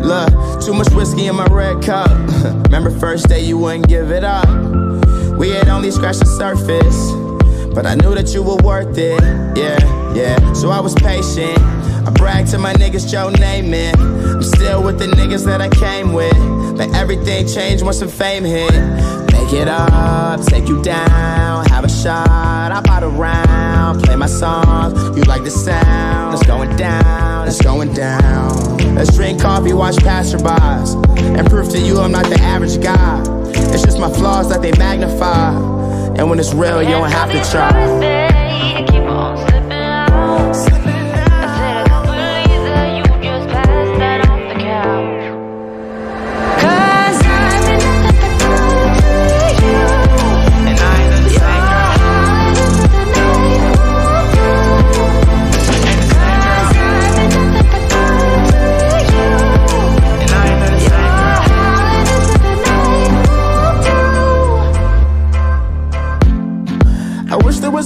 Look, too much whiskey in my red cup. Remember first day you wouldn't give it up. We had only scratched the surface, but I knew that you were worth it. Yeah, so I was patient. I bragged to my niggas, Joe Namath. I'm still with the niggas that I came with, but everything changed once some fame hit. Make it up, take you down, have a shot, hop out around, play my songs, you like the sound. It's going down, it's going down. Let's drink coffee, watch passerbys, and prove to you I'm not the average guy. It's just my flaws that they magnify, and when it's real, you don't have to try.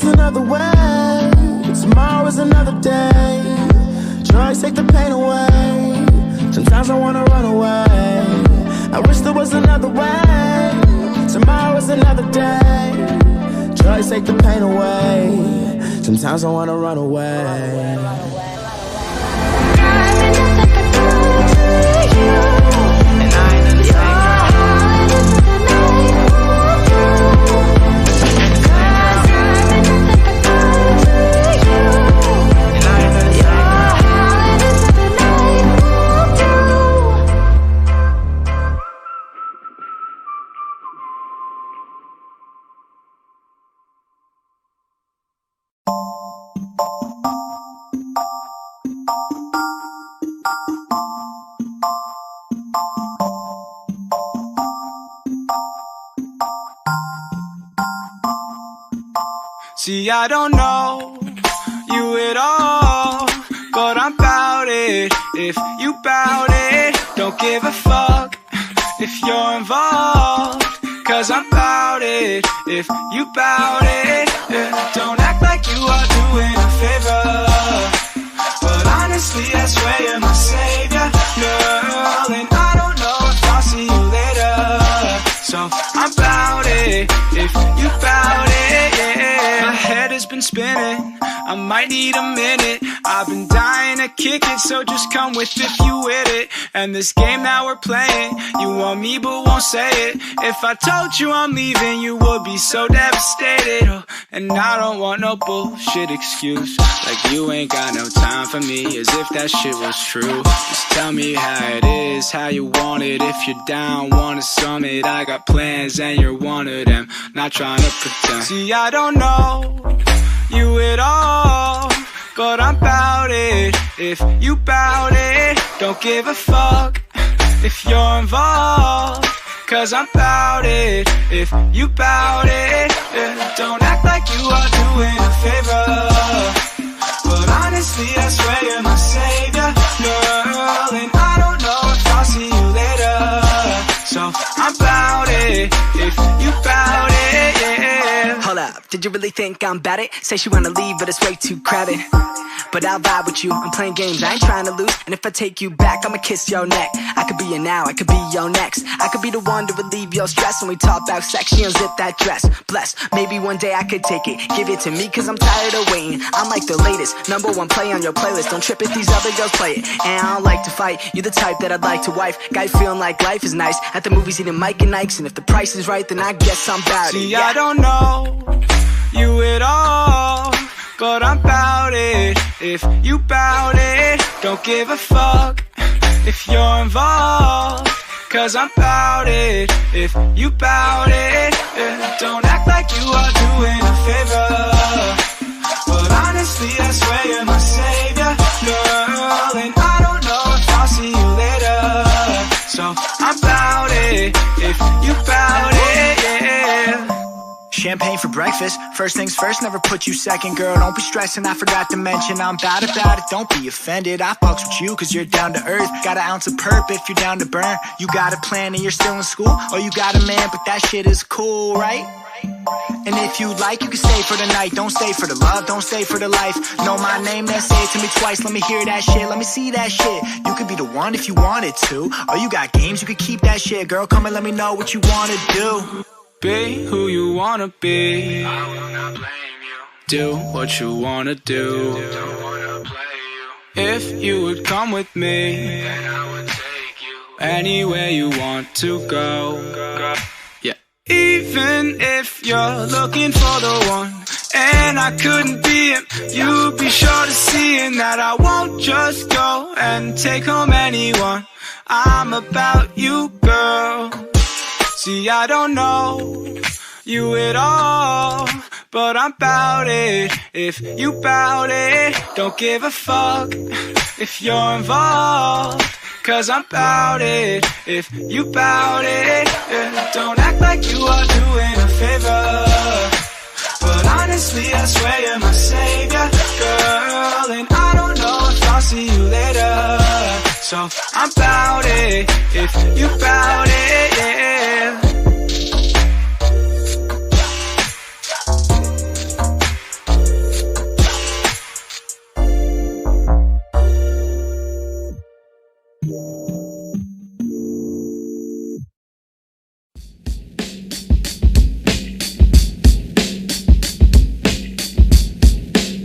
Another way, tomorrow is another day. Joys take the pain away. Sometimes I wanna run away. I wish there was another way. Tomorrow is another day. Joys take the pain away. Sometimes I wanna run away. See, I don't know you at all, but I'm bout it. If you bout it, don't give a fuck if you're involved, cause I'm bout it. If you bout it, yeah. Don't act like you are doing a favor, but honestly I swear you're my savior, girl. And I don't know if I'll see you later, so I'm bout it. If you bout it, yeah. My head has been spinning, I might need a minute. I've been dying to kick it, so just come with if you with it. And this game that we're playing, you want me but won't say it. If I told you I'm leaving, you would be so devastated. Oh, and I don't want no bullshit excuse, like you ain't got no time for me, as if that shit was true. Just tell me how it is, how you want it. If you're down, want a summit, I got plans and you're one of them. Not trying to pretend. See, I don't know you at all, but I'm bout it. If you bout it, don't give a fuck if you're involved, cause I'm bout it. If you bout it, yeah. Don't act like you are doing a favor, but honestly I swear you're my savior, girl. And I don't know if I'll see you later, so I'm bout it. If you bout it, yeah. Hold up, did you really think I'm bout it? Say she wanna leave, but it's way too crowded. But I'll vibe with you, I'm playing games, I ain't trying to lose. And if I take you back, I'ma kiss your neck. I could be your now, I could be your next. I could be the one to relieve your stress. When we talk about sex, she unzip that dress. Bless, maybe one day I could take it. Give it to me, cause I'm tired of waiting. I'm like the latest, #1 play on your playlist. Don't trip if these other girls play it. And I don't like to fight, you the type that I'd like to wife. Guy feeling like life is nice, at the movies eating Mike and Ike's. And if the price is right, then I guess I'm bout it. See, yeah. I don't know you at all, but I'm bout it. If you bout it, don't give a fuck if you're involved, cause I'm bout it. If you bout it, yeah. Don't act like you are doing a favor, but honestly I swear you're my savior, girl. And I don't know if I'll see you later, so I'm bout it. If you bout it, yeah. Champagne for breakfast, first things first, never put you second. Girl, don't be stressing, I forgot to mention I'm bad about it, don't be offended. I fucks with you cause you're down to earth. Got an ounce of perp if you're down to burn. You got a plan and you're still in school, or you got a man, but that shit is cool, right? And if you like, you can stay for the night. Don't stay for the love, don't stay for the life. Know my name, then say it to me twice. Let me hear that shit, let me see that shit. You could be the one if you wanted to. Or you got games, you could keep that shit. Girl, come and let me know what you wanna do. Be who you wanna be. I will not blame you. Do what you wanna do. Don't wanna play you. If you would come with me, Then I would take you. anywhere you want to go. Yeah. Even if you're looking for the one, and I couldn't be him, you'd be sure to see in that I won't just go and take home anyone. I'm about you, girl. See, I don't know you at all, but I'm bout it. If you bout it, don't give a fuck if you're involved, 'cause I'm bout it. If you bout it, yeah. Don't act like you are doing a favor, but honestly I swear you're my savior, girl. And I don't know if I'll see you later, so I'm bout it. If you bout it, yeah.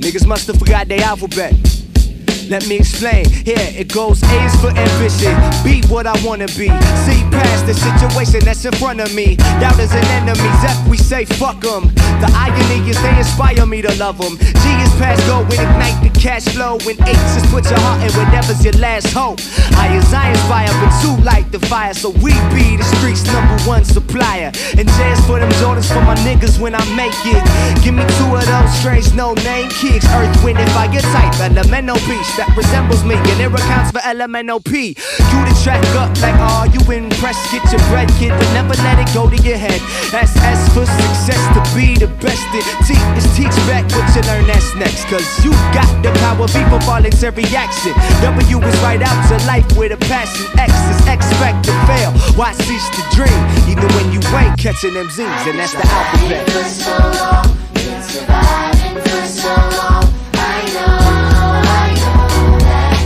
Niggas must have forgot their alphabet. Let me explain, here it goes. A is for ambition, be what I wanna be. See past the situation that's in front of me. Doubters and enemies, F we say fuck them. The irony is they inspire me to love them. G is past go and ignite the cash flow. When H is put your heart in whatever's your last hope. I inspire, but two light the fire. So we be the streets' #1 supplier. And J is for them Jordans for my niggas when I make it. Give me two of those strange no-name kicks. Earth, wind, and fire type, elemental beast that resembles me, and it accounts for LMNOP. Cue the track up like, oh, you impressed? Get your bread, kid, but never let it go to your head. SS for success, to be the best. And T is teach back what you learn, that's next. 'Cause you got the power, V for voluntary action. W is right out to life with a passion. X is expect to fail, why cease to dream? Even when you ain't catching them Z's, and that's the alphabet. For so long, been surviving for so long. I know that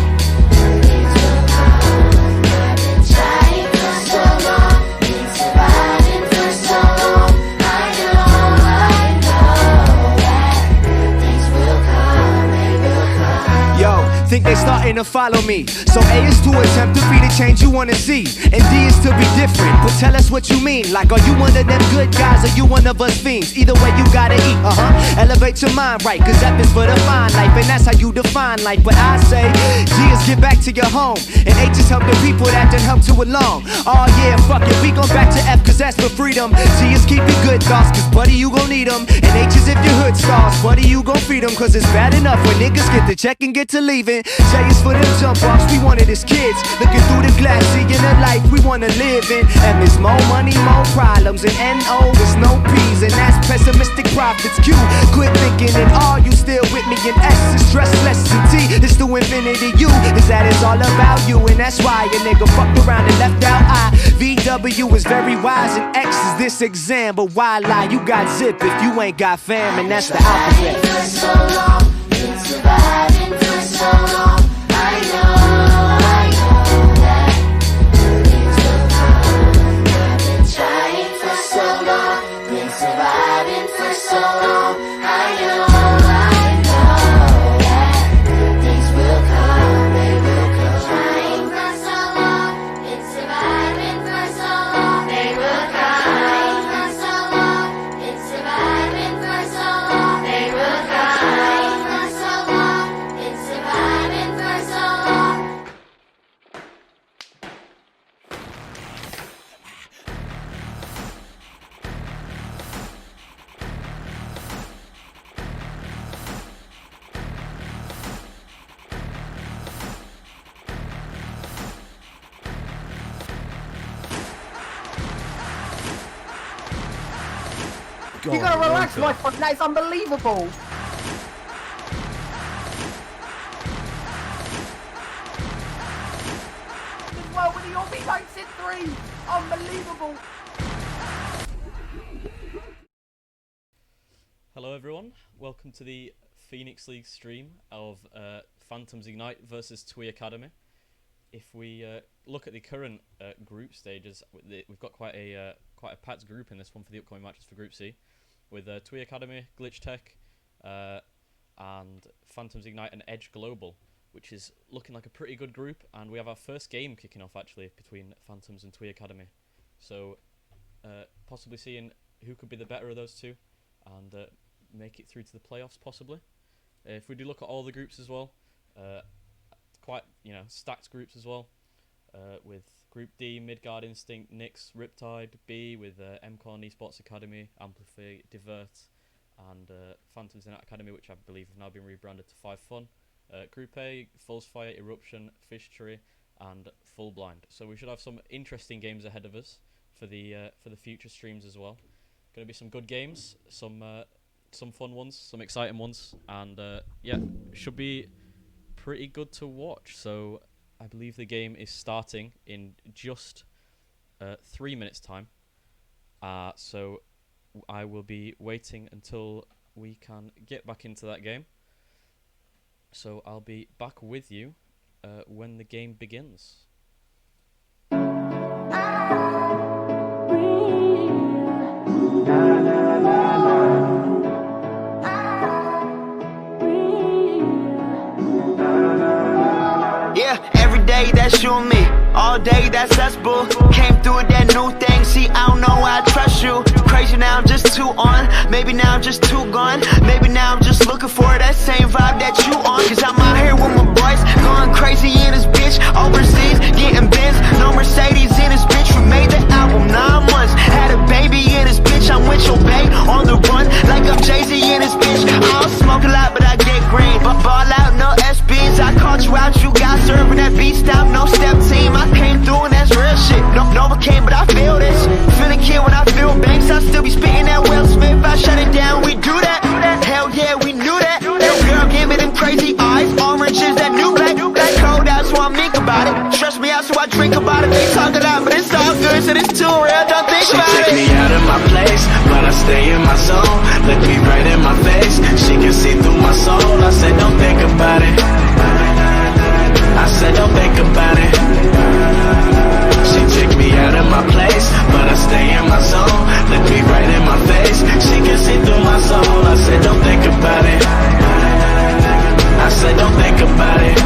things will come. I've been trying for so long, been surviving for so long. I know that things will come, they will come. Yo, think they starting to follow me. So A is to attempt to be the change you wanna see, and D is to be different. But tell us what you mean. Like, are you one of them good guys, or you one of us fiends? Either way, you gotta eat. Elevate your mind right, 'cause F is for the fine life, and that's how you define life. But I say G is get back to your home, and H is help the people that done help to along. Oh yeah, fuck it, we go back to F, 'cause that's for freedom. G is keep your good thoughts, 'cause buddy, you gon' need them. And H is if your hood stars, buddy, you gon' feed them. 'Cause it's bad enough when niggas get the check and get to leaving. J is for them jump offs, we wanted as kids. Looking through the glass, seeing the life we wanna live in. M is more money, more problems, and N-O is no P's, and that's pessimistic profits. Q, quit thinking, and R, you still with me, and S is stress less, and T is to infinity. U is that it's all about you, and that's why a nigga fucked around and left out I. VW is very wise, and X is this exam, but why lie? You got zip if you ain't got fam, and that's the alphabet. For so long, been surviving for so long. I know that things will come. I've been trying for so long, been surviving for so long. I know that things will come, they will come. Trying for so long, been surviving for so long. They will come. Trying for so long, been surviving for so long. They will come. Trying for so long, been surviving for so long. You gotta relax, my friend. That is unbelievable. Well, with the Orbi takes it 3. Unbelievable. Hello everyone, welcome to the Phoenix League stream of Phantoms Ignite versus TWE Academy. If we look at the current group stages, we've got quite a packed group in this one for the upcoming matches for Group C, with TWE Academy, Glitch Tech, and Phantoms Ignite and Edge Global, which is looking like a pretty good group, and we have our first game kicking off actually between Phantoms and TWE Academy. So possibly seeing who could be the better of those two and make it through to the playoffs possibly. If we do look at all the groups as well, quite stacked groups as well, with Group D, Midgard Instinct, Nyx, Riptide, B with MCon Esports Academy, Amplify, Divert, and Phantoms Ignite Academy, which I believe have now been rebranded to 5 Fun. Group A, Falsefire, Eruption, Fish Tree, and Full Blind. So we should have some interesting games ahead of us for the future streams as well. Going to be some good games, some fun ones, some exciting ones, and yeah, should be pretty good to watch. So I believe the game is starting in just 3 minutes time. So I will be waiting until we can get back into that game. So I'll be back with you when the game begins. Yeah, every day that's you and me. All day that's us, boo. Came through with that new thing. See, I don't know why I trust you. Crazy now, I'm just too on. Maybe now I'm just too gone. Maybe now I'm just looking for that same vibe that you on. Cause I'm out here with my boys, going crazy in this bitch. Overseas, getting Benz, no Mercedes in this bitch. We made the album 9 months. Had a baby in this bitch. I'm with your babe on the run, like I'm Jay-Z in this bitch. I don't smoke a lot, but I get green. But ball out, no SBs. I caught you out, you got serving that beat stop, no step team. I came through and that's real shit. No, Nova came, but I feel this. Feeling kid when I feel banks. I still be spitting that Will Smith. I shut it down, we do that. Hell yeah, we knew that. Little girl gave me them crazy eyes. Orange is that new black. Black cold out, so I think about it. Stress me out, so I drink about it. They talk a lot, but it's all good, so it's too real. Don't think about it. She take me out of my place, but I stay in my zone. Look me right in my face. She can see through my soul. I said, don't think about it. I said, don't think about it. She took me out of my place, but I stay in my zone. Look me right in my face. She can see through my soul. I said, don't think about it. I said, don't think about it.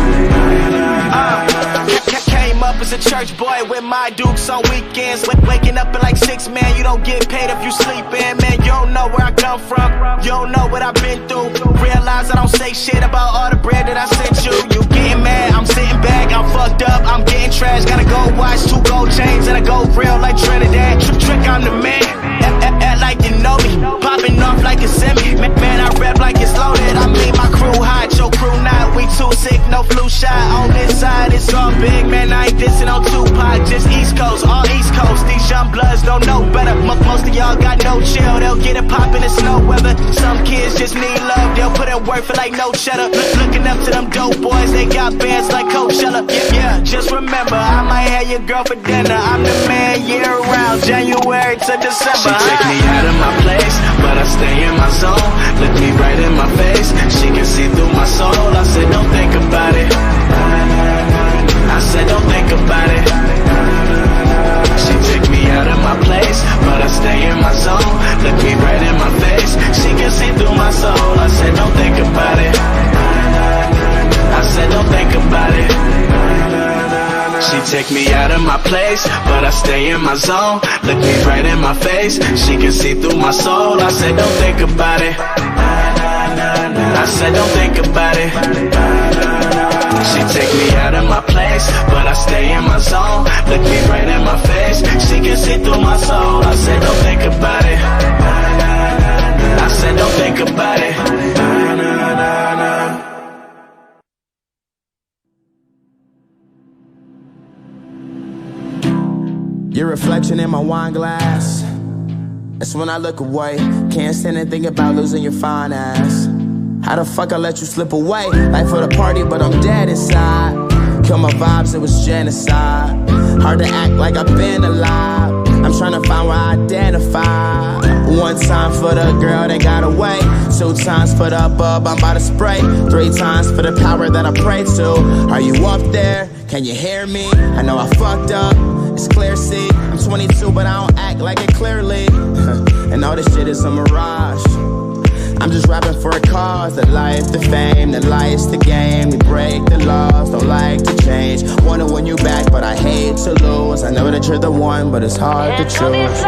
Came up as a church boy with my dukes on weekends. Waking up at like 6, man, you don't get paid if you sleepin'. Man, you don't know where I come from. You don't know what I've been through. Realize I don't say shit about all the bread that I sent you. You getting mad, I'm sitting back, I'm fucked up, I'm getting trash. Gotta go watch 2 gold chains and I go real like Trinidad. Trick, I'm the man. Act like you know me. Popping off like a semi. Man, I rap like it's loaded. I mean my crew hot, your crew not. We too sick, no flu shot. On this side, it's all big. Man, I ain't dissing on Tupac, just East Coast, all East Coast. These young bloods don't know better. Most of y'all got no chill. They'll get it poppin' in snow weather. Some kids just need love. They'll put in work for like no cheddar. Looking up to them dope boys. They got bands like Coachella. Yeah, just remember, I might have your girl for dinner. I'm the man year round, January to December. She take me out of my place, but I stay in my zone. Look me right in my face. She can see through my soul. I said, don't think about it. I said, don't think about it. She took me out of my place, but I stay in my zone. Look me right in my face. She can see through my soul. I said, don't think about it. I said, don't think about it. She take me out of my place, but I stay in my zone. Look me right in my face. She can see through my soul. I said, don't think about it. I said, don't think about it. She take me out of my place, but I stay in my zone. Look me right in my face. She can see through my soul. I said, don't think about it. I said, don't think about it. Your reflection in my wine glass. That's when I look away. Can't stand and think about losing your fine ass. How the fuck I let you slip away? Life for the party, but I'm dead inside. Kill my vibes, it was genocide. Hard to act like I've been alive. I'm trying to find where I identify. One time for the girl that got away. 2 times for the bub I'm about to spray. 3 times for the power that I pray to. Are you up there? Can you hear me? I know I fucked up, it's clear, see. I'm 22 but I don't act like it clearly. And all this shit is a mirage. I'm just rapping for a cause. The life, the fame, the life's the game. We break the laws, don't like to change. Wanna win you back, but I hate to lose. I know that you're the one, but it's hard to choose.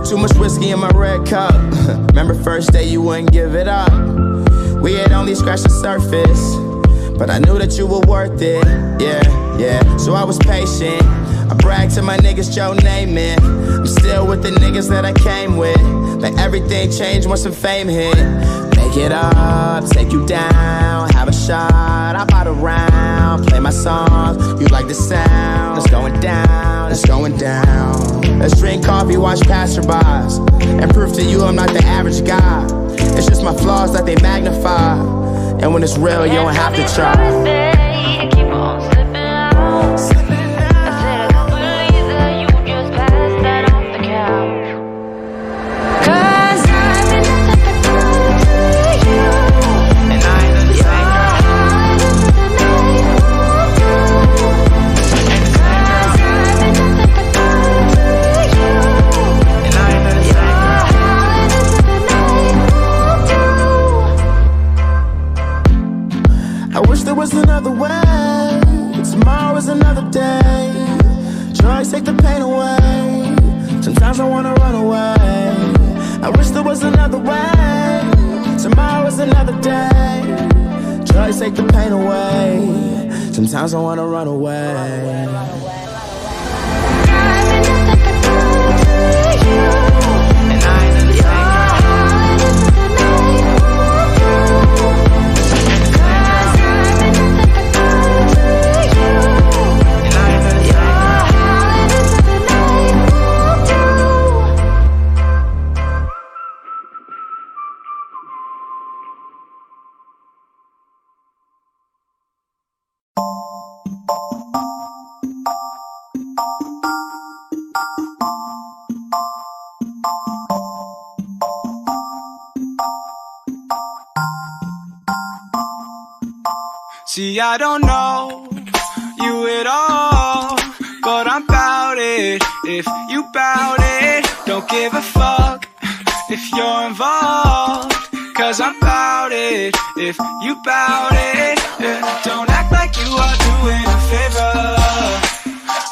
Too much whiskey in my red cup. Remember first day you wouldn't give it up. We had only scratched the surface, but I knew that you were worth it. Yeah. So I was patient. I bragged to my niggas, Joe Namath. I'm still with the niggas that I came with. But everything changed once some fame hit. Make it up, take you down, have a shot, I bought a round, play my songs, you like the sound. It's going down, it's going down. Let's drink coffee, watch passerbys, and prove to you I'm not the average guy. It's just my flaws that they magnify, and when it's real, you don't have to try. Another way, tomorrow is another day. Drugs take the pain away. Sometimes I wanna run away. I wish there was another way. Tomorrow is another day. Drugs take the pain away. Sometimes I wanna run away. See, I don't know you at all, but I'm bout it. If you bout it, don't give a fuck if you're involved, cause I'm bout it. If you bout it, yeah. Don't act like you are doing a favor,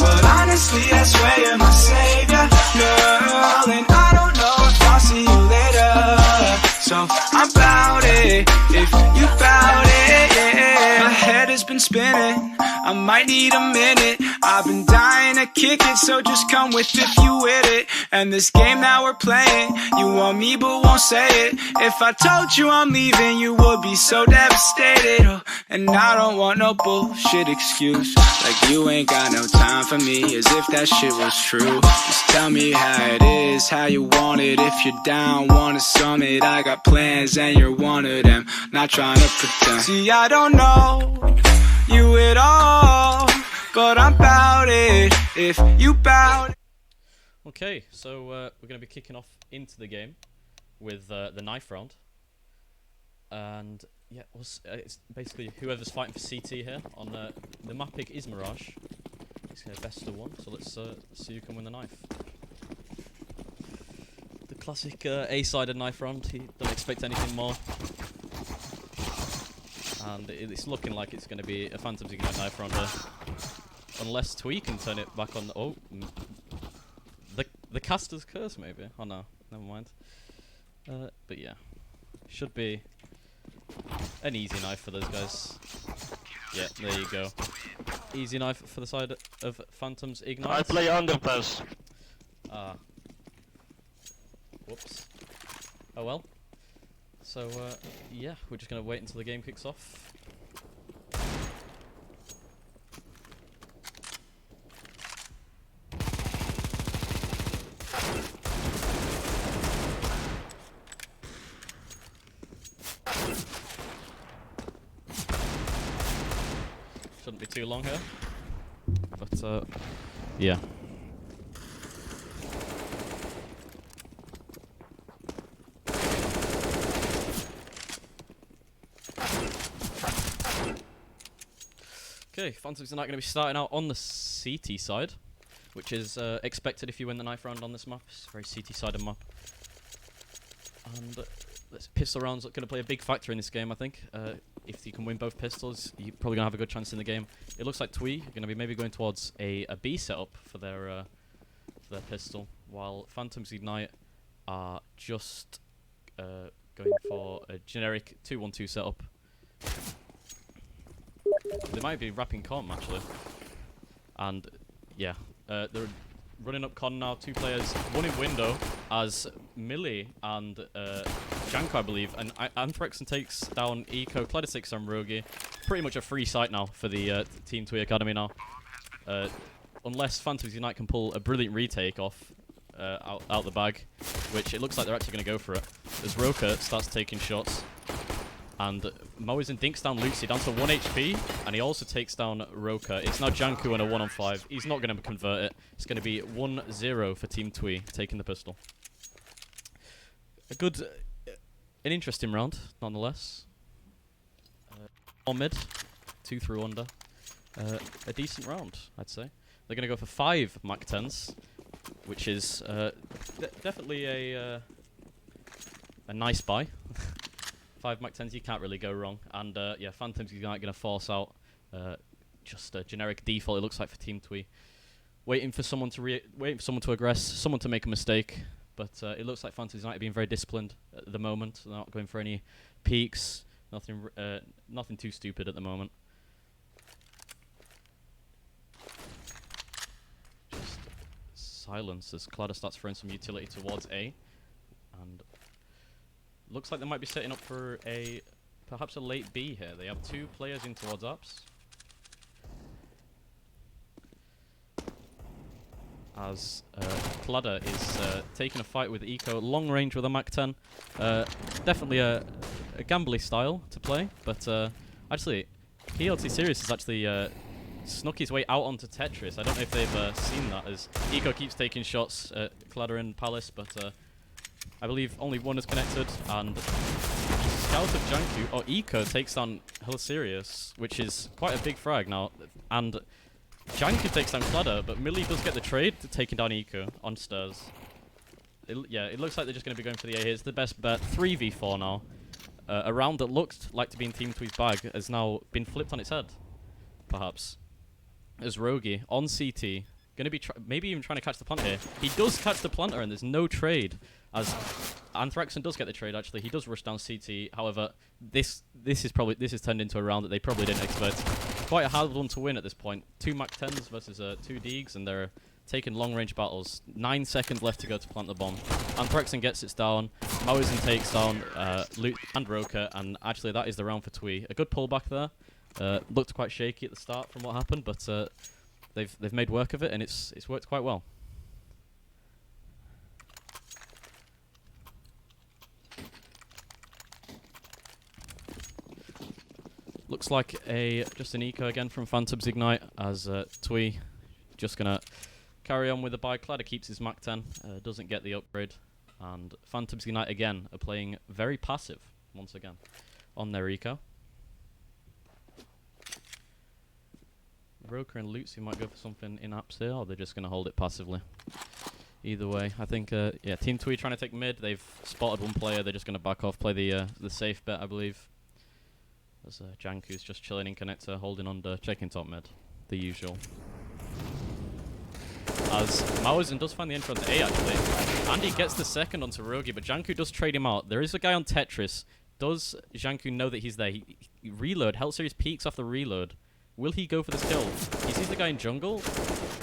but honestly I swear you're my savior, girl. And I don't know if I'll see you later, so I'm bout it. If you bout it, yeah. My head has been spinning, I might need a minute. I've been dying to kick it, so just come with if you with it. And this game that we're playing, you want me but won't say it. If I told you I'm leaving, you would be so devastated. Oh, and I don't want no bullshit excuse, like you ain't got no time for me, as if that shit was true. Just tell me how it is, how you want it. If you're down, want a summit, I got plans and you're one of them. Not trying to pretend. See, I don't know you at all, but I'm bout it. If you bout it. Okay, so we're going to be kicking off into the game with the knife round. And yeah, it's basically whoever's fighting for CT here. On the map pick is Mirage. It's best of one, so let's see who can win the knife. The classic A-sided knife round. You don't expect anything more. And it's looking like it's going to be a Phantoms Ignite knife round here. Unless Twee can turn it back on. Oh, the caster's curse maybe. Oh no, never mind. But yeah, should be an easy knife for those guys. Yeah, there you go. Easy knife for the side of Phantoms Ignite. I play underpass. Ah. Whoops. Oh well. So, yeah, we're just going to wait until the game kicks off. Shouldn't be too long here. But, yeah. Okay, Phantoms Ignite going to be starting out on the CT side, which is expected if you win the knife round on this map. It's a very CT-sided map. And this pistol round's going to play a big factor in this game, I think. If you can win both pistols, you're probably going to have a good chance in the game. It looks like Twee are going to be maybe going towards a B setup for their pistol, while Phantoms Ignite are just going for a generic 2-1-2 setup. They might be wrapping comp actually, and yeah, they're running up con now. 2 players, one in window as Millie and Janko, I believe, and Anthrexon takes down Eco. Cladder takes on Rogi. Pretty much a free site now for the Team Twee Academy now, unless Phantoms Ignite can pull a brilliant retake off out the bag, which it looks like they're actually going to go for it. As Roka starts taking shots. And Moisin dinks down Lucy down to 1 HP, and he also takes down Roka. It's now Janku and a 1-on-5. He's not going to convert it. It's going to be 1-0 for Team Twee, taking the pistol. An interesting round, nonetheless. On mid, 2 through under. A decent round, I'd say. They're going to go for 5 Mac-10s, which is definitely a nice buy. 5 Mac-10s, you can't really go wrong. And yeah, Phantoms Ignite going to force out just a generic default, it looks like, for Team Twee. Waiting for someone to aggress, someone to make a mistake. But it looks like Phantoms Ignite are being very disciplined at the moment. They're not going for any peeks, nothing too stupid at the moment. Just silence as Cladder starts throwing some utility towards A. And looks like they might be setting up for perhaps a late B here. They have 2 players in towards ups. As Cladder is taking a fight with Eco, long range with a Mac-10. Definitely a gambly style to play, but actually, PLT Series has actually snuck his way out onto Tetris. I don't know if they've seen that, as Eco keeps taking shots at Cladder and Palace, but I believe only one is connected, and Scout of Janku, or Eco, takes down Helisirius, which is quite a big frag now, and Janku takes down Cladder, but Millie does get the trade, taking down Eco on stairs. Yeah, it looks like they're just going to be going for the A here. It's the best bet. 3v4 now. A round that looked like to be in Team Twee's bag has now been flipped on its head, perhaps. As Rogi on CT, going to be maybe even trying to catch the plant here. He does catch the planter, and there's no trade. As Anthrexon does get the trade, actually, he does rush down CT. However, this is turned into a round that they probably didn't expect. Quite a hard one to win at this point. 2 Mac-10s versus 2 Deegs, and they're taking long-range battles. 9 seconds left to go to plant the bomb. Anthrexon gets it down. Moisin takes down Luke and Roka, and actually that is the round for Twee. A good pullback there. Looked quite shaky at the start from what happened, but they've made work of it, and it's worked quite well. Looks like just an eco again from Phantoms Ignite, as Twee just gonna carry on with the buy. Cladder keeps his Mac-10, doesn't get the upgrade, and Phantoms Ignite again are playing very passive once again on their eco. Roker and Lucy might go for something in apps here, or they're just gonna hold it passively. Either way, I think yeah, Team Twee trying to take mid. They've spotted one player. They're just gonna back off, play the safe bet, I believe. As Janku's just chilling in connector, holding under, checking top mid, the usual. As Moisin does find the entry onto A actually, and he gets the second onto Rogi, but Janku does trade him out. There is a guy on Tetris. Does Janku know that he's there? He reload. Helisirius peeks off the reload. Will he go for this kill? He sees the guy in jungle,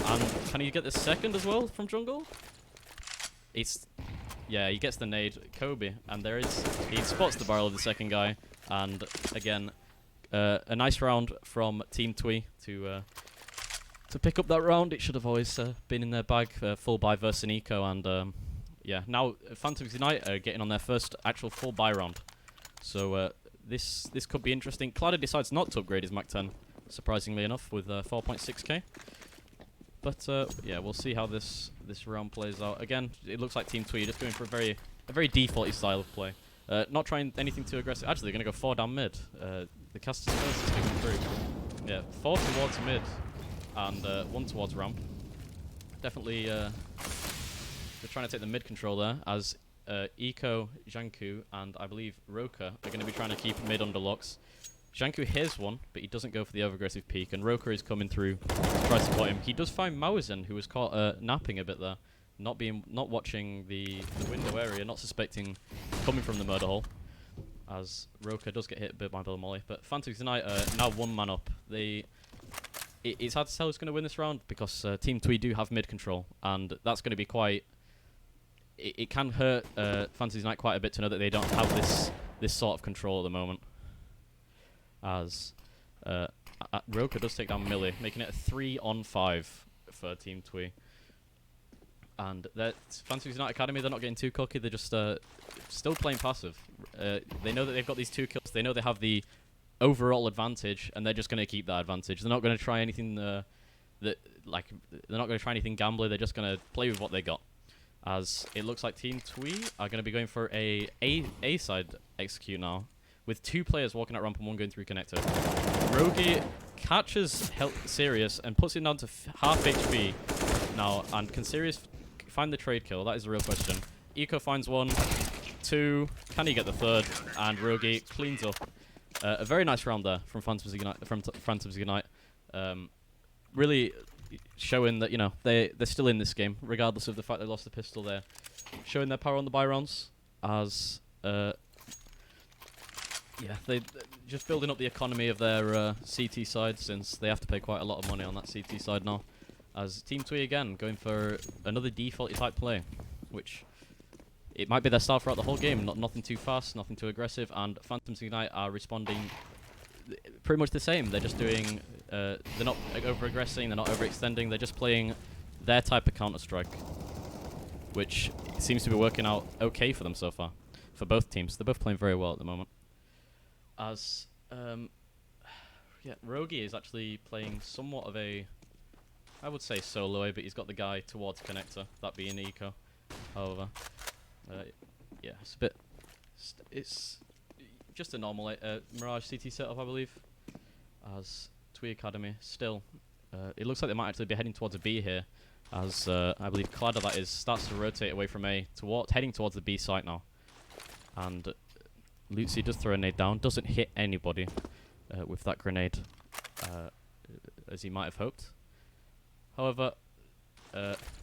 and can he get the second as well from jungle? It's Yeah, he gets the nade, Kobe, and he spots the barrel of the second guy, and again, a nice round from Team Twee to pick up that round. It should have always been in their bag, full buy versus an eco, and yeah, now Phantoms Unite are getting on their first actual full buy round. So this could be interesting. Cladder decides not to upgrade his Mach 10, surprisingly enough, with 4.6k. But yeah, we'll see how this round plays out. Again, it looks like Team Twee just going for a very defaulty style of play. Not trying anything too aggressive. Actually, they're going to go 4 down mid. The caster's first is coming through. Yeah, 4 towards mid and 1 towards ramp. Definitely, they're trying to take the mid control there, as Eco, Janku, and I believe Roka are going to be trying to keep mid under locks. Janku hears one, but he doesn't go for the over-aggressive peek, and Roka is coming through to try to support him. He does find Maozen, who was caught napping a bit there, not watching the window area, not suspecting coming from the murder hole, as Roka does get hit a bit by Bill Molly. But Phantoms Unite are now 1 man up. It's hard to tell who's going to win this round, because Team Twee do have mid control, and that's going to be quite... It can hurt Phantoms Unite quite a bit to know that they don't have this sort of control at the moment. As Roka does take down Millie, making it a 3-on-5 for Team Twee. And Phantoms Unite Academy, they're not getting too cocky, they're just still playing passive. They know that they've got these 2 kills, they know they have the overall advantage, and they're just going to keep that advantage. They're not going to try anything they're not going to try anything gambly, they're just going to play with what they got. As it looks like Team Twee are going to be going for a side execute now, with 2 players walking at ramp and 1 going through connector. Rogi catches Sirius and puts him down to half HP now, and can Sirius find the trade kill? That is the real question. Eco finds 1, 2, can he get the 3rd? And Rogi cleans up. A very nice round there from Phantoms Unite. Really showing that, you know, they're still in this game, regardless of the fact they lost the pistol there. Showing their power on the buy rounds, as yeah, they're just building up the economy of their CT side, since they have to pay quite a lot of money on that CT side now. As Team Twee again going for another defaulty type play, which it might be their style throughout the whole game. Nothing too fast, nothing too aggressive, and Phantoms Unite are responding pretty much the same. They're just doing, they're not over-aggressing, they're not overextending, they're just playing their type of Counter-Strike, which seems to be working out okay for them so far, for both teams. They're both playing very well at the moment. As, yeah, Rogi is actually playing somewhat of a, I would say solo, but he's got the guy towards connector, that being Eco. However, yeah, it's a bit, it's just a normal Mirage CT setup, I believe. As Twee Academy still, it looks like they might actually be heading towards a B here, as I believe Cladder, that is, starts to rotate away from A, heading towards the B site now. And Lucy does throw a nade down, doesn't hit anybody with that grenade, as he might have hoped. However,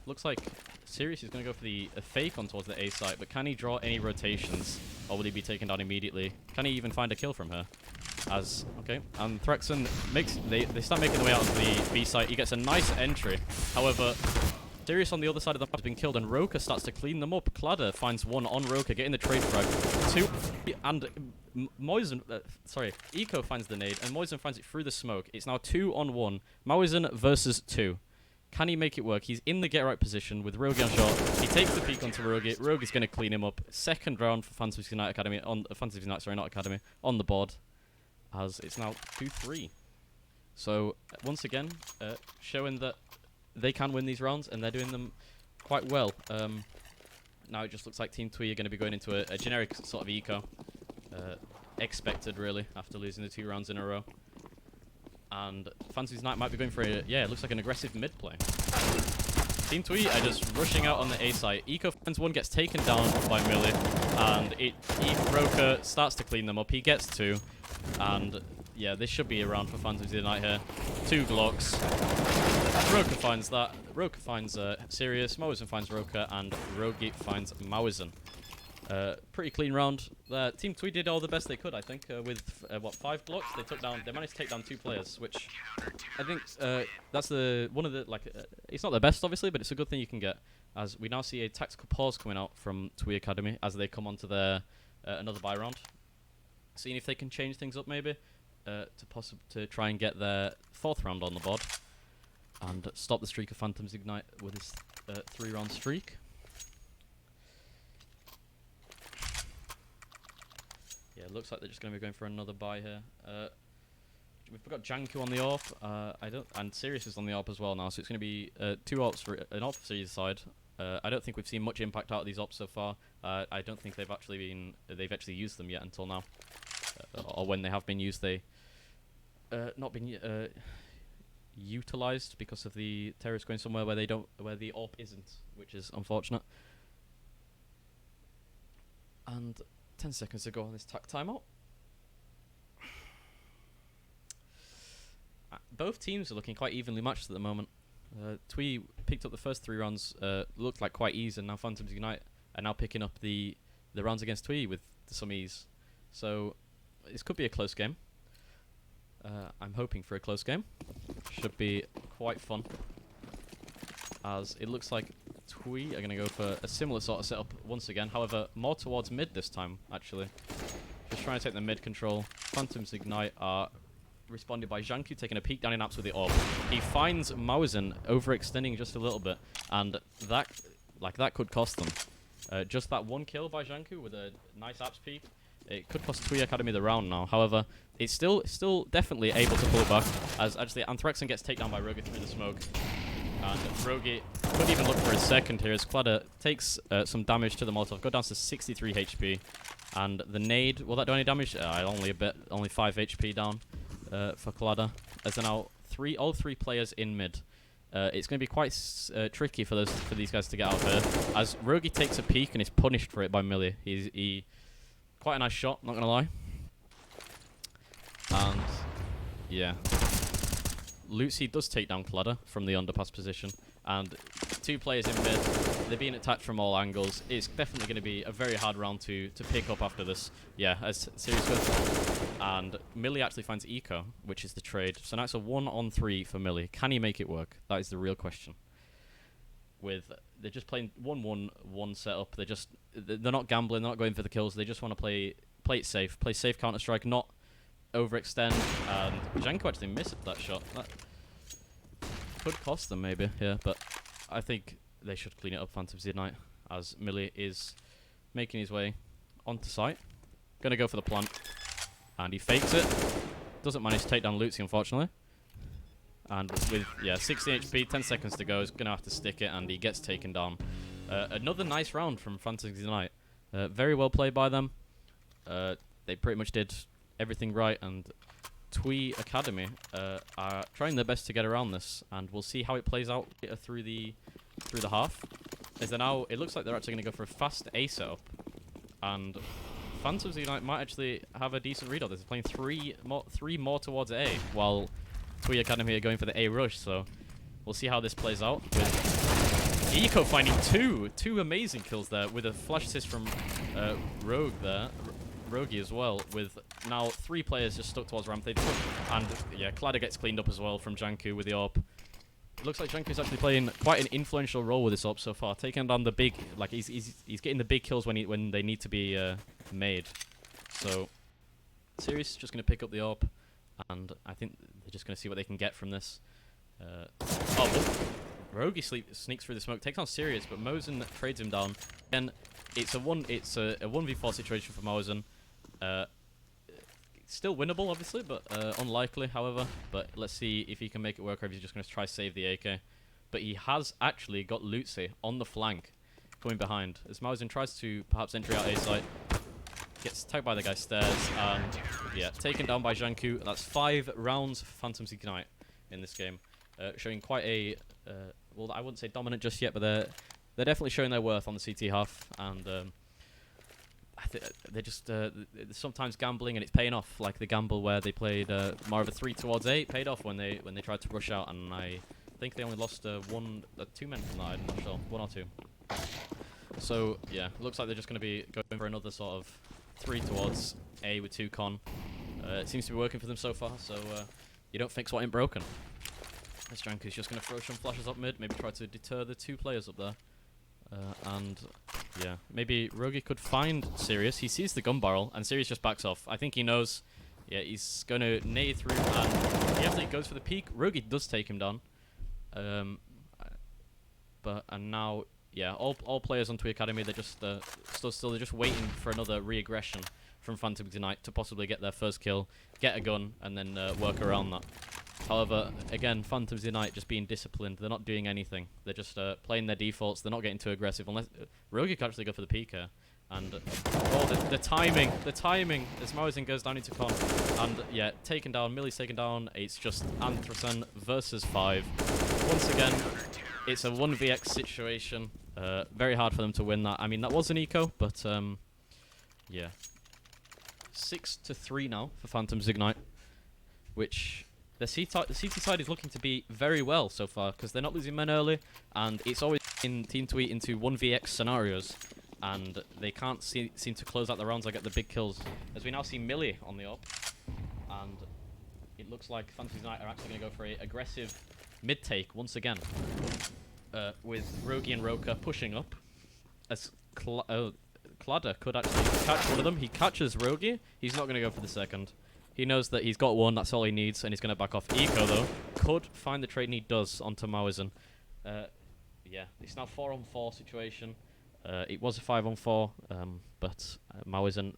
looks like Sirius is going to go for the fake on towards the A site, but can he draw any rotations, or will he be taken down immediately? Can he even find a kill from her? As, okay, and Thraxon they start making their way out of the B site. He gets a nice entry. However, Sirius on the other side of the map has been killed, and Roka starts to clean them up. Cladder finds 1 on Roka, getting the trade frag. 2, and Moisen, sorry, Eco finds the nade, and Moisen finds it through the smoke. It's now 2 on 1. Moisen versus 2. Can he make it work? He's in the get-right position with Rogi on shot. He takes the peek onto Rogi. Rogi's going to clean him up. Second round for Phantoms Unite Academy, Phantoms Unite, sorry, not Academy, on the board, as it's now 2-3. So, once again, showing that they can win these rounds, and they're doing them quite well. Now it just looks like Team Twee are going to be going into a generic sort of eco. Expected, really, after losing the 2 rounds in a row. And Phantoms Unite might be going for a, yeah, it looks like an aggressive mid play. Team Twee are just rushing out on the A site. Eco finds 1, gets taken down by Millie, and Roka starts to clean them up. He gets 2, and yeah, this should be a round for Phantoms Unite here. 2 Glocks. Roka finds that. Roka finds Sirius. Maozen finds Roka, and Rogi finds Maozen. Pretty clean round. Team Twee did all the best they could, I think, with what 5 blocks. They managed to take down 2 players, which I think that's one of the it's not the best obviously, but it's a good thing you can get. As we now see a tactical pause coming out from Twee Academy as they come onto their another buy round, seeing if they can change things up maybe to try and get their 4th round on the board and stop the streak of Phantoms Ignite with his 3-round streak. Yeah, it looks like they're just going to be going for another buy here. We've got Janku on the AWP, and Sirius is on the AWP as well now, so it's going to be 2 AWPs for an AWP for either side. I don't think we've seen much impact out of these AWPs so far. I don't think they've actually used them yet until now, or when they have been used, they not been utilized because of the terrorists going somewhere where the AWP isn't, which is unfortunate. And 10 seconds to go on this tac timeout. Both teams are looking quite evenly matched at the moment. Twee picked up the first 3 rounds, looked like quite easy, and now Phantoms Ignite are now picking up the rounds against Twee with some ease. So this could be a close game. I'm hoping for a close game. Should be quite fun, as it looks like Twee are going to go for a similar sort of setup once again, however more towards mid this time actually. Just trying to take the mid control. Phantoms Ignite are responded by Janku taking a peek down in apps with the AWP. He finds Mausen overextending just a little bit, and that could cost them. Just that 1 kill by Janku with a nice apps peek, it could cost Twee Academy the round now. However, it's still definitely able to pull it back, as actually Anthraxon gets taken down by Rogi through the smoke. And Rogi couldn't even look for a second here as Cladder takes some damage to the Molotov, go down to 63 HP. And the nade, will that do any damage? Only a bit, only 5 HP down for Cladder. As they're now all three players in mid. It's going to be quite tricky for these guys to get out there, as Rogi takes a peek and is punished for it by Millie. He quite a nice shot, not going to lie. And yeah, Lucy does take down Cladder from the underpass position, and 2 players in mid. They're being attacked from all angles. It's definitely going to be a very hard round to pick up after this. Yeah, as Sirius goes, and Millie actually finds Eco, which is the trade. So now it's a 1-on-3 for Millie. Can he make it work? That is the real question. They're just playing 1-1-1 setup. They're not gambling. They're not going for the kills. They just want to play it safe. Play safe Counter Strike, not overextend. And Janku actually missed that shot. That could cost them maybe. Yeah, but I think they should clean it up, Phantoms Ignite, as Millie is making his way onto site. Gonna go for the plant, and he fakes it. Doesn't manage to take down Lucy, unfortunately. And with 16 HP, 10 seconds to go, he's gonna have to stick it, and he gets taken down. Another nice round from Phantoms Ignite. Very well played by them. They pretty much did everything right, and Twee Academy are trying their best to get around this, and we'll see how it plays out through the half. As they're now, it looks like they're actually going to go for a fast A setup, and Phantoms Ignite might actually have a decent read on this. They're playing three more towards A, while Twee Academy are going for the A rush. So we'll see how this plays out. With Eco finding two amazing kills there, with a flash assist from Rogi as well, with now 3 players just stuck towards ramp. And yeah, Cladder gets cleaned up as well from Janku with the AWP. It looks like Janku's actually playing quite an influential role with this AWP so far, taking down the big, he's getting the big kills when they need to be made. So Sirius just going to pick up the AWP, and I think they're just going to see what they can get from this. Rogi sneaks through the smoke, takes on Sirius, but Mosen trades him down. And it's a 1v4 situation for Mosen. Still winnable, obviously, but unlikely, however. But let's see if he can make it work, or if he's just going to try save the AK. But he has actually got Lucy on the flank, coming behind. As Mosen tries to perhaps enter out A site, gets tagged by the guy's stairs, and yeah, taken down by Janku. That's 5 rounds for Phantoms Ignite in this game, showing quite a well, I wouldn't say dominant just yet, but they're definitely showing their worth on the CT half, and they're just sometimes gambling, and it's paying off. Like the gamble where they played more of a 3 towards 8 paid off when they tried to rush out, and I think they only lost 2 men from that. I'm not sure, 1 or 2. So yeah, looks like they're just going to be going for another sort of 3 towards A with 2 con. It seems to be working for them so far, so you don't fix what ain't broken. Stranky's just going to throw some flashes up mid, maybe try to deter the 2 players up there. And yeah, maybe Rogi could find Sirius. He sees the gun barrel, and Sirius just backs off. I think he knows, yeah, he's going to nade through, and he actually goes for the peek. Rogi does take him down. And now, yeah, all players on Twee Academy, they're just stood still. They're just waiting for another re-aggression from Phantoms Ignite to possibly get their first kill, get a gun, and then work around that. However, again, Phantoms Ignite just being disciplined. They're not doing anything. They're just playing their defaults. They're not getting too aggressive. Unless Rogi could actually go for the peek here. And the timing as Mauzen goes down into con. And yeah, taken down. Millie's taken down. It's just Anthracen versus 5. Once again, it's a 1vx situation. Very hard for them to win that. I mean, that was an eco, but yeah. 6-3 now for Phantoms Ignite, which the CT side is looking to be very well so far because they're not losing men early, and it's always in Team Tweet into 1vx scenarios, and they can't seem to close out the rounds or get the big kills. As we now see Millie on the op, and it looks like Phantoms Ignite are actually going to go for a aggressive mid take once again, with Rogi and Roka pushing up as Cladder could actually catch one of them. He catches Rogi. He's not going to go for the second. He knows that he's got one. That's all he needs, and he's going to back off. Eco, though, could find the trade, and he does onto Mauzen. Yeah, it's now 4-on-4 situation. It was a 5-on-4, but Mauzen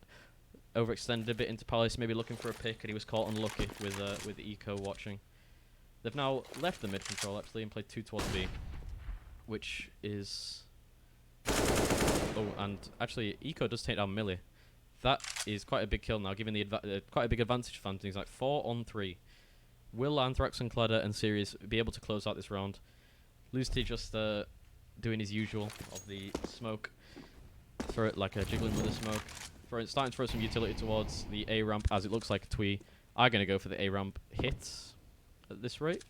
overextended a bit into Palace, maybe looking for a pick, and he was caught unlucky with Eco watching. They've now left the mid control, actually, and played 2 towards B, which is... Oh, and actually, Eco does take down Millie. That is quite a big kill now, giving the quite a big advantage to Phantoms. Like 4-on-3. Will Anthrax, Cladder, and Sirius be able to close out this round? Lusty just doing his usual of the smoke. Throw it like a jiggling with the smoke. Starting to throw some utility towards the A ramp, as it looks like Twee are going to go for the A ramp hits at this rate.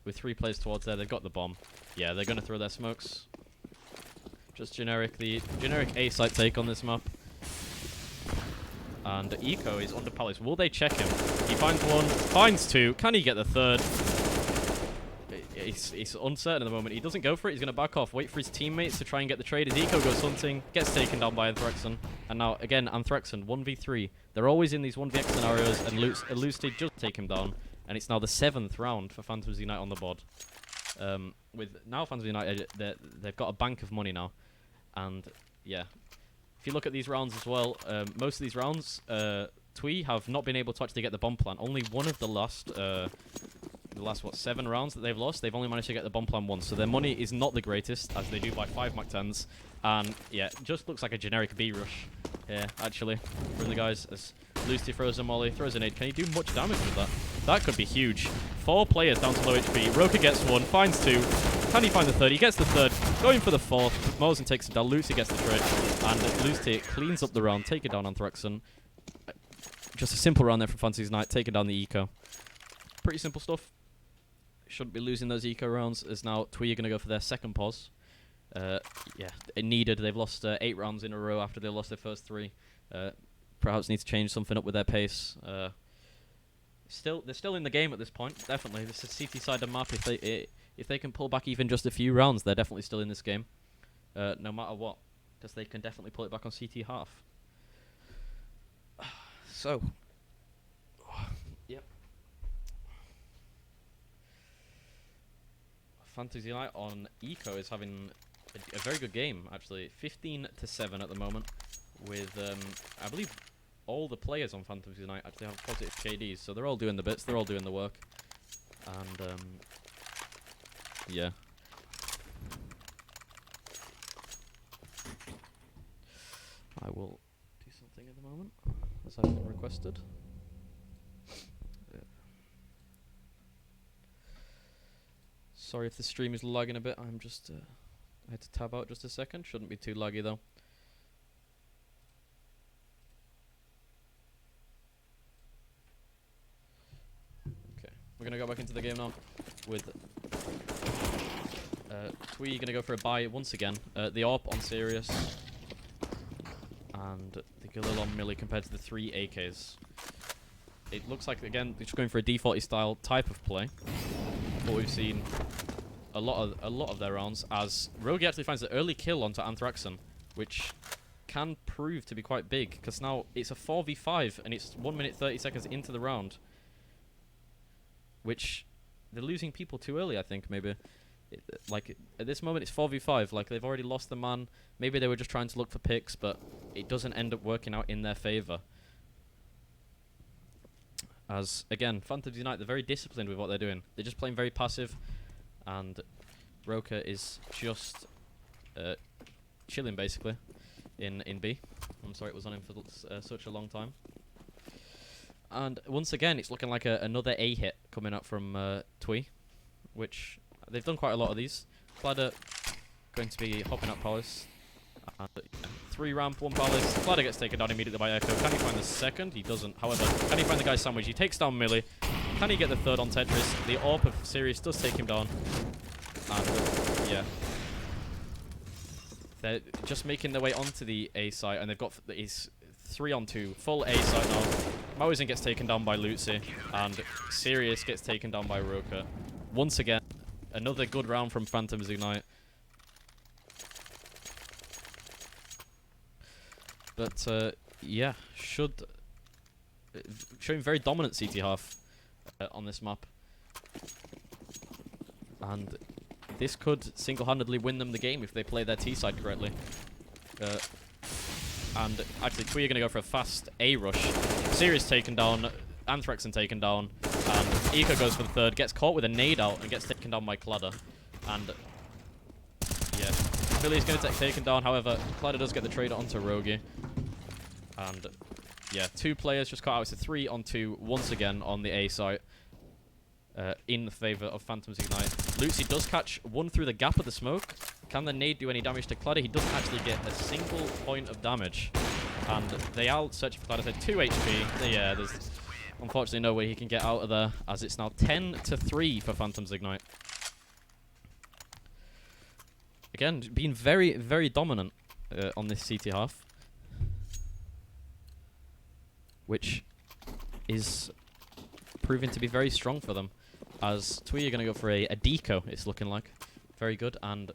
With 3 players towards there, they've got the bomb. Yeah, they're going to throw their smokes. Just the generic A site take on this map. And Eco is under Palace. Will they check him? He finds 1, finds 2. Can he get the 3rd? He's uncertain at the moment. He doesn't go for it. He's going to back off. Wait for his teammates to try and get the trade. As Eco goes hunting, gets taken down by Anthracen. And now, again, Anthracen, 1v3. They're always in these 1vx scenarios, and Lustig just take him down. And it's now the 7th round for Phantoms Ignite on the board. With now Phantoms Ignite, they've got a bank of money now. And, yeah. If you look at these rounds as well, most of these rounds, Twee have not been able to actually get the bomb plant. Only one of the last 7 rounds that they've lost, they've only managed to get the bomb plant once. So their money is not the greatest, as they do by 5 Mach 10s. And yeah, it just looks like a generic B rush here, actually, from the guys. As Lusty throws a molly, throws an 8. Can he do much damage with that? That could be huge. 4 players down to low HP. Roka gets 1, finds 2. Can he find the 3rd? He gets the 3rd. Going for the 4th. Mauzen takes him down. Lucy gets the trade. And Lusty cleans up the round, taking down Anthracen. Just a simple round there from Phantoms Ignite, taking down the Eco. Pretty simple stuff. Shouldn't be losing those Eco rounds, as now Twee are going to go for their second pause. Yeah, it needed. They've lost 8 rounds in a row after they lost their first 3. Perhaps need to change something up with their pace. They're still in the game at this point, definitely. This is CT side of map. If they can pull back even just a few rounds, they're definitely still in this game. No matter what, because they can definitely pull it back on CT half. So, yep. Phantoms Ignite on Eco is having a very good game, actually. 15-7 at the moment, with I believe all the players on Phantoms Ignite actually have positive KDs, so they're all doing the bits, they're all doing the work, and yeah. I will do something at the moment, as I've been requested. Sorry if the stream is lagging a bit. I'm just I had to tab out just a second. Shouldn't be too laggy though. Okay, we're gonna go back into the game now with Twee gonna go for a buy once again. The AWP on Sirius. And the Galil on Millie compared to the 3 AKs. It looks like, again, they're just going for a D40 style type of play. But we've seen a lot of their rounds as Rogi actually finds the early kill onto Anthraxon, which can prove to be quite big, because now it's a 4v5 and it's 1 minute 30 seconds into the round. Which, they're losing people too early, I think, maybe. Like, at this moment it's 4v5, like they've already lost the man. Maybe they were just trying to look for picks, but it doesn't end up working out in their favour. As, again, Phantoms Unite, they're very disciplined with what they're doing. They're just playing very passive, and Roka is just chilling, basically, in B. I'm sorry it was on him for such a long time. And once again, it's looking like another A hit coming up from Twee, which they've done quite a lot of these. Cladder going to be hopping up Palace. 3 ramp, 1 Palace. Cladder gets taken down immediately by Echo. Can he find the second? He doesn't. However, can he find the guy sandwich? He takes down Millie. Can he get the third on Tetris? The AWP of Sirius does take him down. And, yeah. They're just making their way onto the A site, and they've got these 3-on-2, full A site now. Maoizin gets taken down by Lutzi, and Sirius gets taken down by Roka. Once again, another good round from Phantoms Ignite. But, yeah, showing very dominant CT half on this map. And this could single-handedly win them the game if they play their T side correctly. And actually, Twee are going to go for a fast A rush. Sirius taken down, Anthraxon taken down, and Eco goes for the third, gets caught with a nade out, and gets taken down by Cladder. And, yeah, Millie's going to get taken down, however, Cladder does get the trade onto Rogi. And, yeah, 2 players just caught out. It's a 3-on-2 once again on the A site. In favour of Phantoms Ignite. Lucy does catch one through the gap of the smoke. Can the nade do any damage to Cladder? He doesn't actually get a single point of damage. And they are searching for Cladder. So 2 HP. Yeah, there's unfortunately no way he can get out of there, as it's now 10-3 for Phantoms Ignite. Again, being very, very dominant on this CT half. Which is proving to be very strong for them. As Twee are going to go for a deco, it's looking like. Very good, and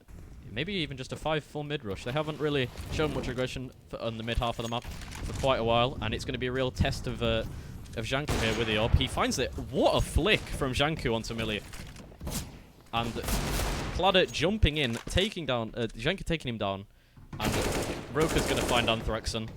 maybe even just a 5 full mid-rush. They haven't really shown much aggression on the mid-half of the map for quite a while, and it's going to be a real test of Janku here with the AWP. He finds it. What a flick from Janku onto Millie. And Cladder jumping in, taking down, Janku taking him down, and Roka's going to find Anthraxon.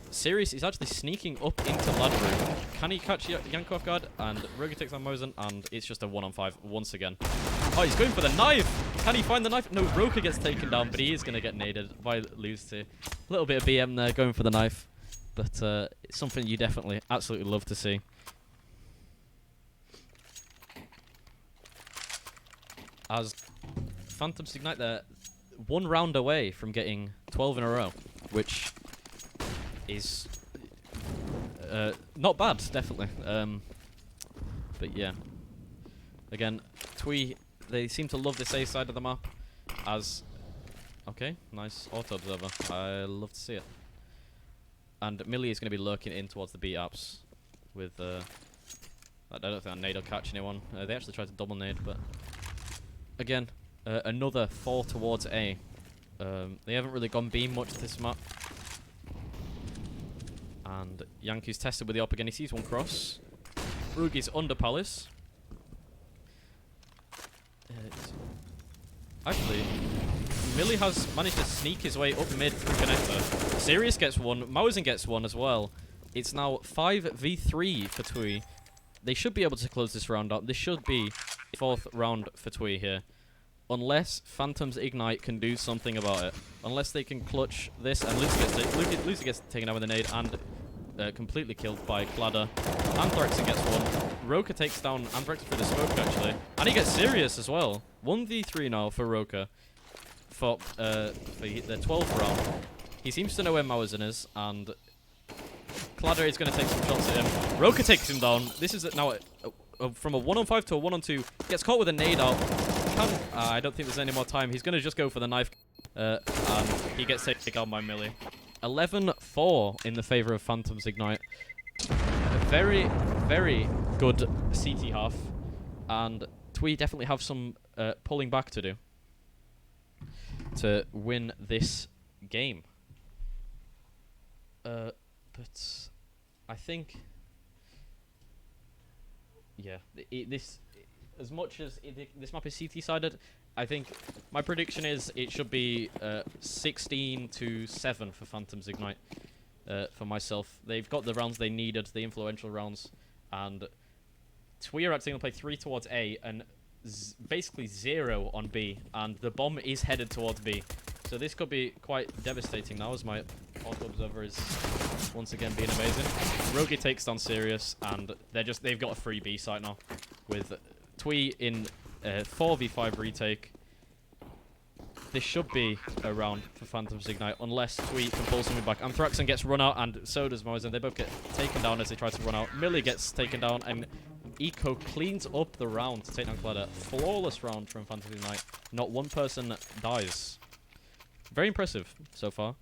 Sirius is actually sneaking up into ladder room. Can he catch Janku off guard? And Rogi takes on Maoizin, and it's just a 1-on-5 once again. Oh, he's going for the knife! Can he find the knife? No, Roka gets taken down, but he is going to get naded by Lucy. A little bit of BM there, going for the knife. But it's something you definitely absolutely love to see. As Phantoms Ignite, they're 1 round away from getting 12 in a row, which is not bad, definitely. But yeah, again, Twee, they seem to love this A side of the map. As okay, nice auto observer. I love to see it. And Millie is going to be lurking in towards the B apps with. I don't think that nade will catch anyone. They actually tried to double nade, but again, another 4 towards A. They haven't really gone B much this map. And Janku's tested with the AWP again. He sees one cross. Rugi's under Palace. Actually, Millie has managed to sneak his way up mid through connector. Sirius gets one. Maoizin gets one as well. It's now 5v3 for Twee. They should be able to close this round out. This should be the 4th round for Twee here. Unless Phantoms Ignite can do something about it. Unless they can clutch this, and Lucy gets taken out with a nade and completely killed by Cladder. Anthraxon gets one. Roka takes down Anthraxon through the smoke, actually. And he gets Sirius as well. 1v3 now for Roka. For the 12th round. He seems to know where Maoizin is, and Cladder is going to take some shots at him. Roka takes him down. This is now from a 1-on-5 to a 1-on-2. Gets caught with a nade out. can. I don't think there's any more time. He's going to just go for the knife. And he gets taken out by Millie. 11-4 in the favor of Phantoms Ignite. A very, very good CT half. And Twee definitely have some pulling back to do to win this game. But I think, yeah, this, as much as this map is CT-sided, I think my prediction is it should be 16-7 for Phantoms Ignite for myself. They've got the rounds they needed, the influential rounds, and Twee are actually going to play 3 towards A and basically 0 on B, and the bomb is headed towards B. So this could be quite devastating now, as my auto observer is once again being amazing. Rogi takes down Sirius, and they've got a free B site now with Twee in 4v5 retake. This should be a round for Phantoms Ignite, unless Twee can pull something back. Anthraxon gets run out, and so does Moisen. They both get taken down as they try to run out. Millie gets taken down, and Eco cleans up the round to take down Cladder. Flawless round from Phantoms Ignite. Not one person dies. Very impressive so far.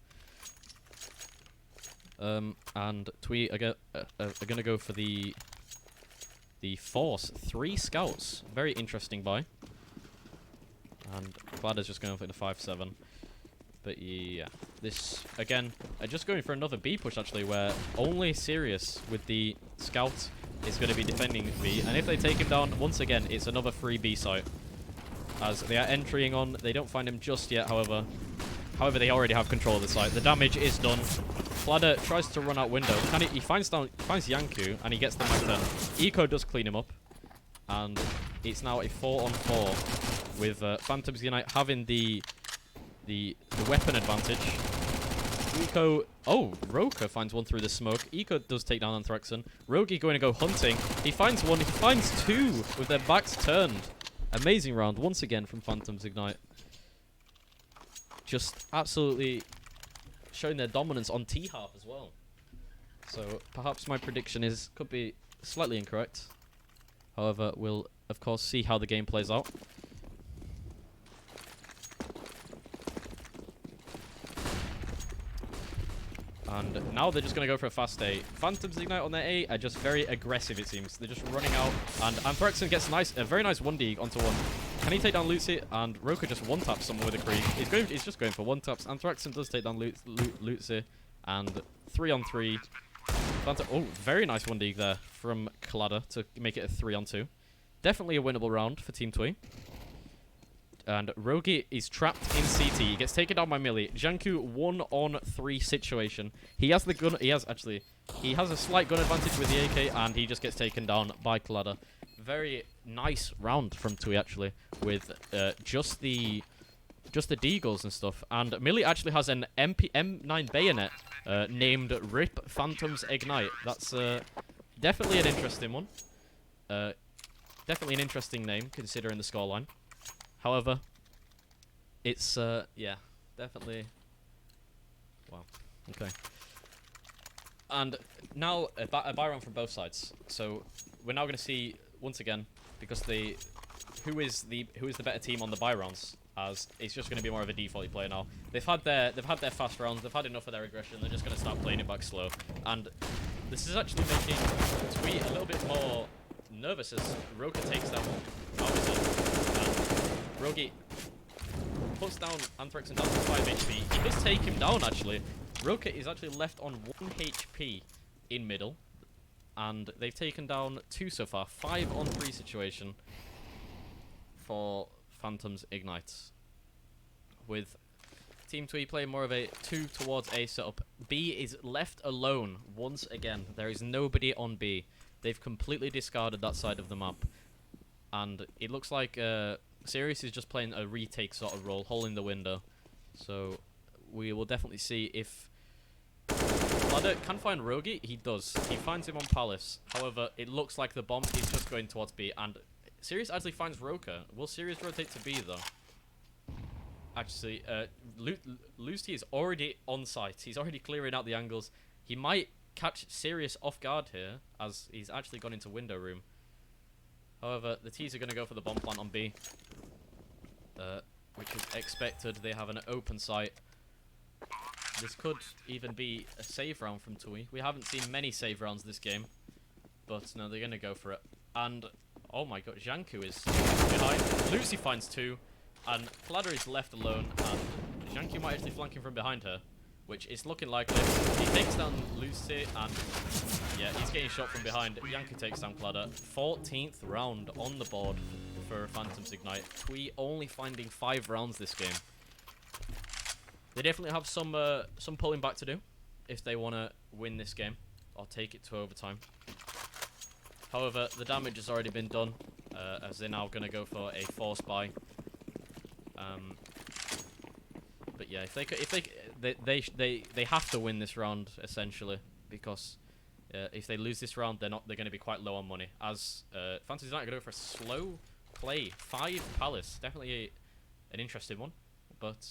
And Twee are going to go for the Force. 3 scouts. Very interesting buy. And Cladder's just going for the 5-7. But yeah, this, again, just going for another B push actually, where only Sirius with the scout is going to be defending B. And if they take him down, once again, it's another free B site. As they are entering on, they don't find him just yet, however, they already have control of the site. The damage is done. Cladder tries to run out window. He finds Yanku, and he gets the Mac 10. Eco does clean him up. And it's now a 4-on-4 with Phantoms Unite having the weapon advantage. Eco... Oh, Roka finds one through the smoke. Eco does take down Anthraxon. Rogi going to go hunting. He finds one. He finds 2 with their backs turned. Amazing round once again from Phantoms Ignite. Just absolutely showing their dominance on T-Harp as well. So perhaps my prediction could be slightly incorrect. However, we'll of course see how the game plays out. And now they're just going to go for a fast A. Phantoms Ignite on their A are just very aggressive, it seems. They're just running out. And Anthraxon gets a very nice 1D onto one. Can he take down Lucy? And Roka just one-taps someone with a creep. He's just going for one-taps. Anthraxon does take down Lucy. And 3-on-3. Oh, very nice 1D there from Cladder to make it a 3-on-2. Definitely a winnable round for Team Twee. And Rogi is trapped in CT. He gets taken down by Millie. Janku 1-on-3 situation. He has the gun. He has a slight gun advantage with the AK, and he just gets taken down by Cladder. Very nice round from Twee actually, with just the deagles and stuff. And Millie actually has an M9 bayonet named RIP Phantoms Ignite. That's definitely an interesting one. Definitely an interesting name considering the scoreline. However, it's, yeah, definitely... Wow, okay. And now, a buy round from both sides. So, we're now going to see, once again, because who is the better team on the buy rounds, as it's just going to be more of a default play now. They've had their fast rounds, they've had enough of their aggression, they're just going to start playing it back slow. And this is actually making Twee a little bit more nervous as Roka takes down Malvison. Rogi puts down Anthraxon down to 5 HP. He does take him down, actually. Roka is actually left on 1 HP in middle. And they've taken down 2 so far. 5-on-3 situation for Phantoms Ignite. With Team Twee playing more of a 2 towards A setup. B is left alone once again. There is nobody on B. They've completely discarded that side of the map. And it looks like... Sirius is just playing a retake sort of role, holding the window. So we will definitely see if Cladder can find Rogi. He does. He finds him on Palace. However, it looks like the bomb is just going towards B. And Sirius actually finds Roka. Will Sirius rotate to B though? Actually, Lucy is already on site. He's already clearing out the angles. He might catch Sirius off guard here, as he's actually gone into window room. However, the T's are going to go for the bomb plant on B. which is expected. They have an open site. This could even be a save round from Tui. We haven't seen many save rounds this game, but no, they're gonna go for it. And oh my god, Janku is behind. Lucy finds 2, and Fladder is left alone, and Janku might actually flank him from behind her, which is looking likely. He takes down Lucy, and yeah, he's getting shot from behind. Janku takes down Fladder. 14th round on the board for Phantom's Ignite. Tui only finding 5 rounds this game. They definitely have some pulling back to do if they want to win this game or take it to overtime. However, the damage has already been done, as they're now going to go for a force buy. But yeah, they have to win this round essentially, because if they lose this round, they're going to be quite low on money. As Phantom's Ignite going to go for a slow play, 5 Palace, definitely an interesting one, but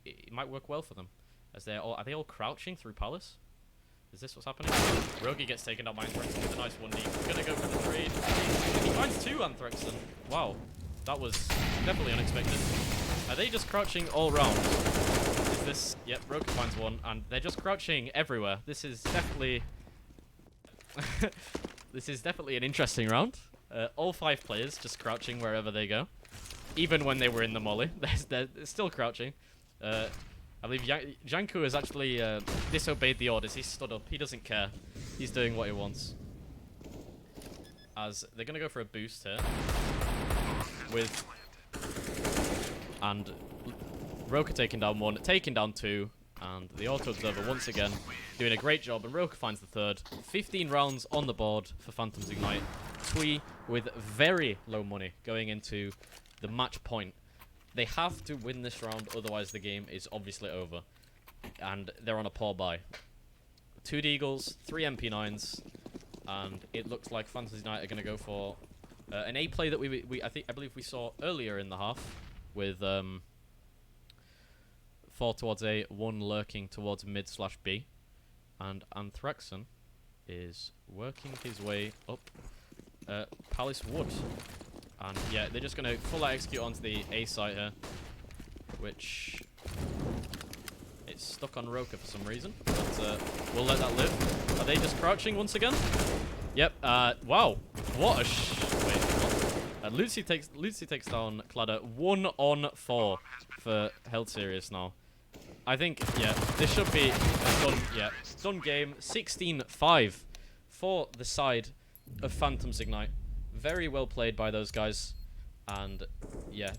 it might work well for them, as are they all crouching through Palace? Is this what's happening? Rogi gets taken out by Anthrexon with a nice 1D. He's gonna go for the trade. He finds 2 Anthrexon. Wow, that was definitely unexpected. Are they just crouching all round? Is this? Yep, Rogi finds 1, and they're just crouching everywhere. This is definitely this is definitely an interesting round. All 5 players just crouching wherever they go, even when they were in the molly. They're still crouching. I believe Janku has actually disobeyed the orders. He stood up. He doesn't care. He's doing what he wants. As they're going to go for a boost here. And Roka taking down 1, taking down 2. And the Auto Observer once again doing a great job. And Roka finds the 3rd. 15 rounds on the board for Phantom's Ignite. Tui with very low money going into the match point. They have to win this round, otherwise the game is obviously over. And they're on a poor buy. 2 Deagles, 3 MP9s, and it looks like Phantom's Ignite are going to go for an A play that I believe we saw earlier in the half, with 4 towards A, 1 lurking towards mid/B, and Anthrexon is working his way up Palace Wood. And yeah, they're just going to full out execute onto the A site here, which it's stuck on Roka for some reason, but we'll let that live. Are they just crouching once again? Yep. Wow. What a wait. What? Lucy takes down Cladder 1-on-4 for Held Serious now. I think yeah, this should be a done. Yeah, done game. 16-5 for the side of Phantom's Ignite. Very well played by those guys, and yeah,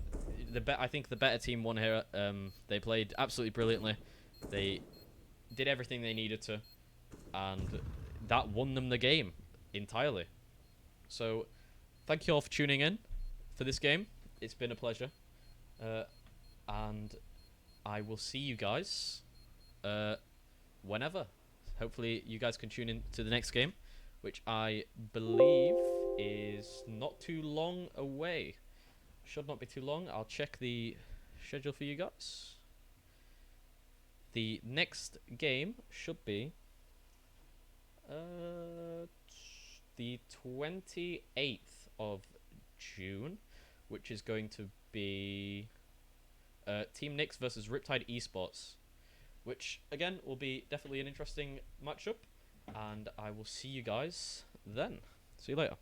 I think the better team won here. They played absolutely brilliantly. They did everything they needed to, and that won them the game entirely. So, thank you all for tuning in for this game. It's been a pleasure, and I will see you guys whenever. Hopefully, you guys can tune in to the next game, which I believe is not too long away. Should not be too long. I'll check the schedule for you guys. The next game should be the 28th of June, which is going to be Team Nix versus Riptide Esports, which again will be definitely an interesting matchup, and I will see you guys then. See you later.